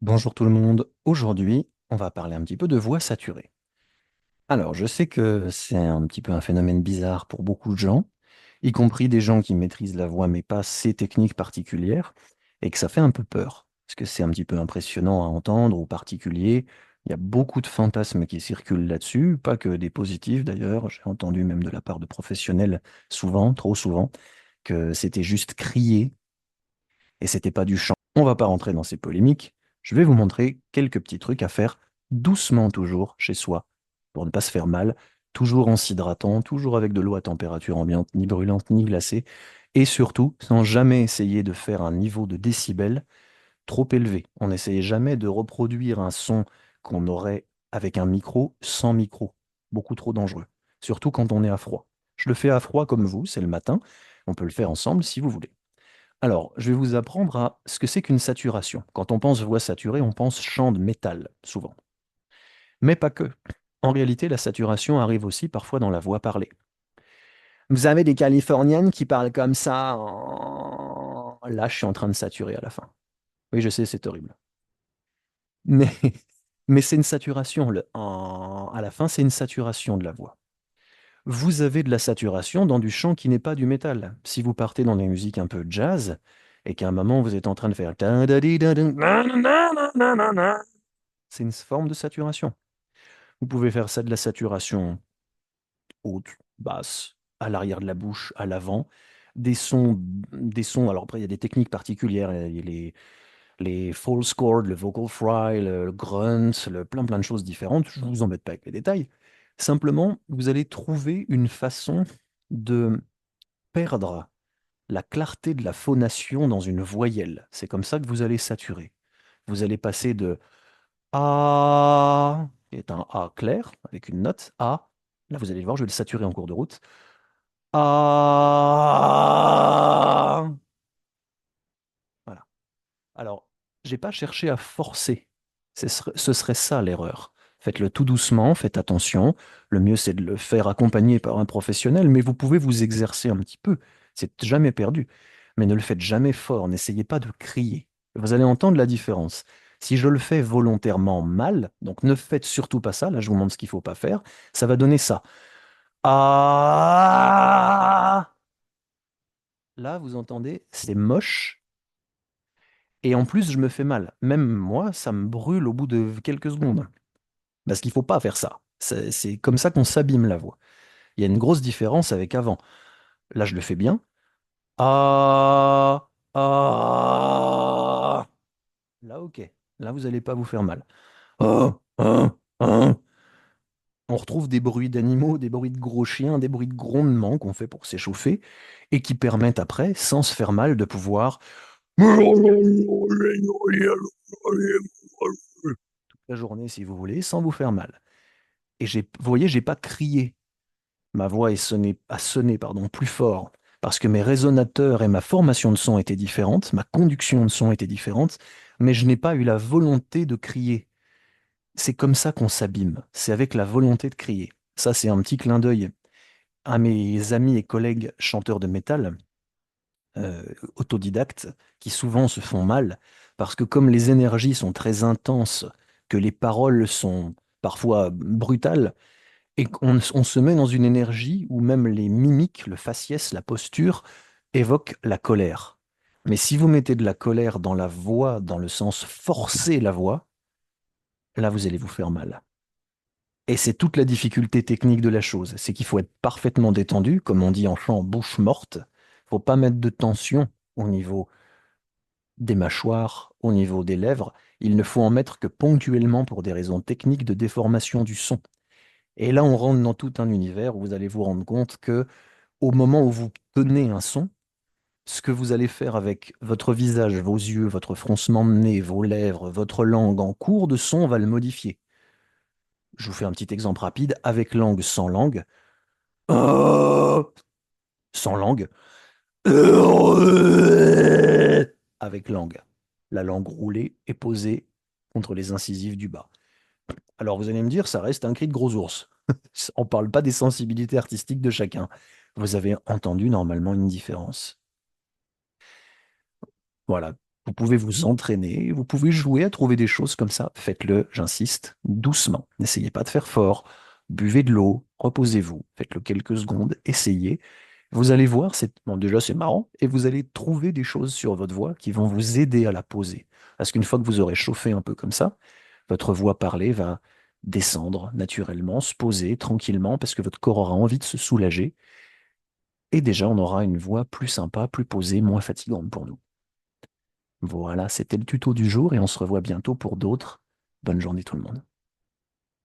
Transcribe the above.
Bonjour tout le monde. Aujourd'hui, on va parler un petit peu de voix saturée. Alors, je sais que c'est un petit peu un phénomène bizarre pour beaucoup de gens, y compris des gens qui maîtrisent la voix mais pas ces techniques particulières, et que ça fait un peu peur, parce que c'est un petit peu impressionnant à entendre ou particulier. Il y a beaucoup de fantasmes qui circulent là-dessus, pas que des positifs d'ailleurs. J'ai entendu même de la part de professionnels souvent, trop souvent, que c'était juste crier et c'était pas du chant. On va pas rentrer dans ces polémiques. Je vais vous montrer quelques petits trucs à faire doucement toujours chez soi pour ne pas se faire mal, toujours en s'hydratant, toujours avec de l'eau à température ambiante, ni brûlante ni glacée, et surtout sans jamais essayer de faire un niveau de décibels trop élevé. On n'essayait jamais de reproduire un son qu'on aurait avec un micro sans micro. Beaucoup trop dangereux. Surtout quand on est à froid. Je le fais à froid comme vous, c'est le matin. On peut le faire ensemble si vous voulez. Alors, je vais vous apprendre à ce que c'est qu'une saturation. Quand on pense voix saturée, on pense chant de métal, souvent. Mais pas que. En réalité, la saturation arrive aussi parfois dans la voix parlée. Vous avez des Californiennes qui parlent comme ça. Là, je suis en train de saturer à la fin. Oui, je sais, c'est horrible. Mais, mais c'est une saturation. À la fin, c'est une saturation de la voix. Vous avez de la saturation dans du chant qui n'est pas du métal. Si vous partez dans des musiques un peu jazz et qu'à un moment vous êtes en train de faire c'est une forme de saturation. Vous pouvez faire ça de la saturation haute, basse, à l'arrière de la bouche, à l'avant. Alors après, il y a des techniques particulières. Il y a les false chords, le vocal fry, le grunt, plein de choses différentes. Je ne vous embête pas avec les détails. Simplement, vous allez trouver une façon de perdre la clarté de la phonation dans une voyelle. C'est comme ça que vous allez saturer. Vous allez passer de A, qui est un A clair, avec une note, A. Là, vous allez voir, je vais le saturer en cours de route. A. Voilà. Alors, j'ai pas cherché à forcer. Ce serait ça l'erreur. Faites-le tout doucement, faites attention. Le mieux, c'est de le faire accompagner par un professionnel, mais vous pouvez vous exercer un petit peu. C'est jamais perdu. Mais ne le faites jamais fort. N'essayez pas de crier. Vous allez entendre la différence. Si je le fais volontairement mal, donc ne faites surtout pas ça, là je vous montre ce qu'il ne faut pas faire, ça va donner ça. Ah. Là, vous entendez, c'est moche, et en plus, je me fais mal. Même moi, ça me brûle au bout de quelques secondes. Parce qu'il ne faut pas faire ça. C'est comme ça qu'on s'abîme la voix. Il y a une grosse différence avec avant. Là, je le fais bien. Ah, ah. Là, ok. Là, vous n'allez pas vous faire mal. Ah, ah, ah. On retrouve des bruits d'animaux, des bruits de gros chiens, des bruits de grondements qu'on fait pour s'échauffer et qui permettent après, sans se faire mal, de pouvoir toute la journée si vous voulez, sans vous faire mal. Et vous voyez, j'ai pas crié. Ma voix a sonné pardon, plus fort parce que mes résonateurs et ma formation de son étaient différentes, ma conduction de son était différente, mais je n'ai pas eu la volonté de crier. C'est comme ça qu'on s'abîme, c'est avec la volonté de crier. Ça, c'est un petit clin d'œil à mes amis et collègues chanteurs de métal, euh, autodidactes, qui souvent se font mal, parce que comme les énergies sont très intenses, que les paroles sont parfois brutales, et on se met dans une énergie où même les mimiques, le faciès, la posture évoquent la colère. Mais si vous mettez de la colère dans la voix, dans le sens forcer la voix, là vous allez vous faire mal. Et c'est toute la difficulté technique de la chose, c'est qu'il faut être parfaitement détendu, comme on dit en chant bouche morte. Il faut pas mettre de tension au niveau des mâchoires, au niveau des lèvres. Il ne faut en mettre que ponctuellement pour des raisons techniques de déformation du son. Et là, on rentre dans tout un univers où vous allez vous rendre compte que au moment où vous tenez un son, ce que vous allez faire avec votre visage, vos yeux, votre froncement de nez, vos lèvres, votre langue en cours de son va le modifier. Je vous fais un petit exemple rapide avec langue, sans langue. Sans langue. Avec langue. La langue roulée et posée contre les incisives du bas. Alors vous allez me dire, ça reste un cri de gros ours. On ne parle pas des sensibilités artistiques de chacun. Vous avez entendu normalement une différence. Voilà. Vous pouvez vous entraîner, vous pouvez jouer à trouver des choses comme ça. Faites-le, j'insiste, doucement. N'essayez pas de faire fort. Buvez de l'eau, reposez-vous, faites-le quelques secondes, essayez. Vous allez voir, bon, déjà c'est marrant, et vous allez trouver des choses sur votre voix qui vont vous aider à la poser. Parce qu'une fois que vous aurez chauffé un peu comme ça, votre voix parlée va descendre naturellement, se poser tranquillement, parce que votre corps aura envie de se soulager. Et déjà, on aura une voix plus sympa, plus posée, moins fatigante pour nous. Voilà, c'était le tuto du jour et on se revoit bientôt pour d'autres. Bonne journée tout le monde.